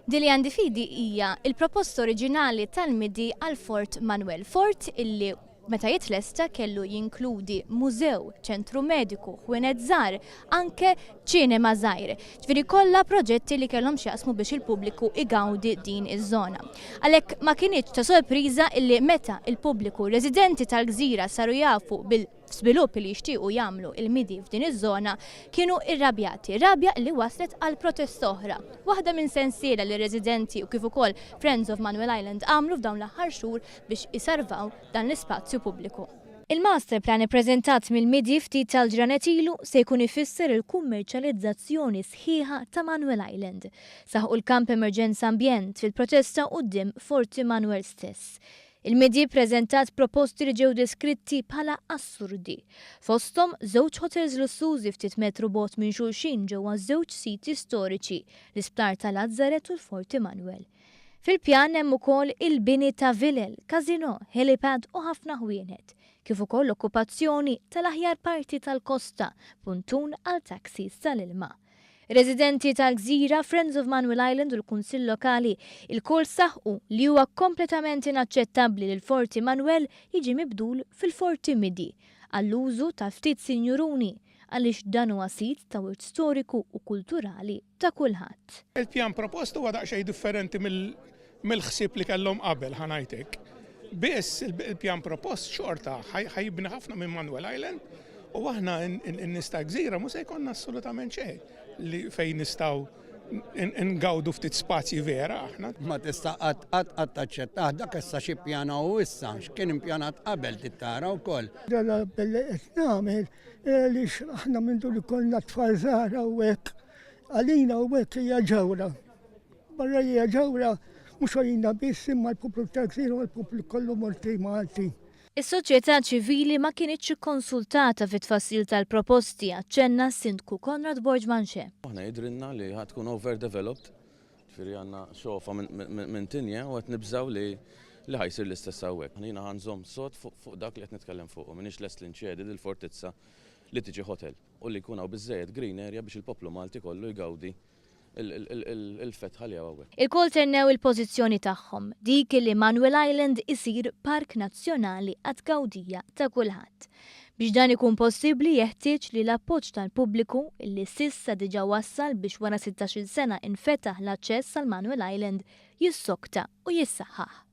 Di li għandi fidi hija il-proposta oriġinali tal-midi għal Fort Manuel. Fort illi meta jitlesta kellu jinkludi mużew, ċentru mediku, ħwienet żgħar, anke ċinema żgħir. Ġifieri kollha proġetti li kellhom x'jaqsmu biex il-pubbliku igawdi din iż-żona. Għalhekk ma kienx ta' sorpriża illi meta il-pubbliku residenti tal-Gżira saru jafu bil-svilupp li jixtiequ jagħmlu il-midi f'din iż-żona kienu irrabjati, rabja li waslet għal protesta oħra. Waħda minn sensiela li residenti u kif ukoll Friends of Manuel Island għamlu f'dawn l-aħħar xhur biex isarvaw dan l-ispazju pubbliku. Il-master plan ippreżentat mill-midi ftit tal-ġranet ilu se jkun ifisser il-kummerċjalizzazzjoni sħiħa ta' Manuel Island. Saħu l-kamp emerġenza ambjent fil-protesta quddiem Forti Manuel stess. Il-midi ppreżentat proposti li ġew deskritti bħala assurdi. Fosthom żewġ hotels lussużi ftit metru bogħod minn xulxin ġewwa żewġ siti storiċi, l-Isptar ta' Lazzaret u l-Forti Manuel. Fil-pjan hemm ukoll il-bini ta' vilel, kazino, helipad u ħafna ħwienet, kif ukoll l-okkupazzjoni tal-aħjar parti tal-kosta, puntun għal taksis tal-ilma. Residenti tal-Gżira, Friends of Manuel Island u l-Kunsill Lokali il-kol saħqu li huwa kompletament inaċċettabbli li l-Forti Manuel jiġi mibdul fil-Forti Midi għall-użu ta' ftit sinjuruni għaliex dan huwa sit ta' wirt storiku u kulturali ta' kulħadd. Il-pjan propost huwa daqsxejn differenti mill-ħsieb li kellhom qabel ħanajtek. Biss il-pjan propost xorta ħajibni ħafna minn Manuel Island u aħna n-nies ta' Gżira mhux se jkollna assolutament xejn li fejn nistgħu ngawdu ftit spazji vera aħna. Ma tista' qatt taċċettah dak issa xi ppjana u issa x'kien impjanat qabel tittara wkoll. Dalla belli qed nagħmel għaliex aħna mindu li kollna tfal żgħar hawnhekk għalina hawnhekk hija ġewra. Barra hija ġewra mhux għalina biss imma l-poplu ta' Gżira u l-poplu kollu Malti Malti. Is-soċjetà ċivili ma kienitx ikkonsultata fit-tfassil tal-proposti għaċċenna s-Sindku Konrad Borġmanxe. Aħna jidrilna li ħad tkun overdeveloped, ġifieri għandna xofa minn tinja u qed nibżgħu li ħajsir l-istess hawnhekk. Ħanina ħanżomm sod fuq dak li qed nitkellem fuq, m'iniex lest li nċedi lill-fortizza li tiġi hotel u li jkun hawn biżżejjed green area biex il-poplu Malti kollu jgawdi il-fetħa li hawnhekk. Il-kol tennew il-pożizzjoni tagħhom, dik li Manuel Island isir park nazzjonali għat-gawdija ta' kulħadd. Biex dan ikun possibbli jeħtieġ li l-appoġġ tal-pubbliku illi s'issa diġà wassal biex wara 16-il sena infetaħ l-aċċess għal Manuel Island jissokta u jissaħħaħ.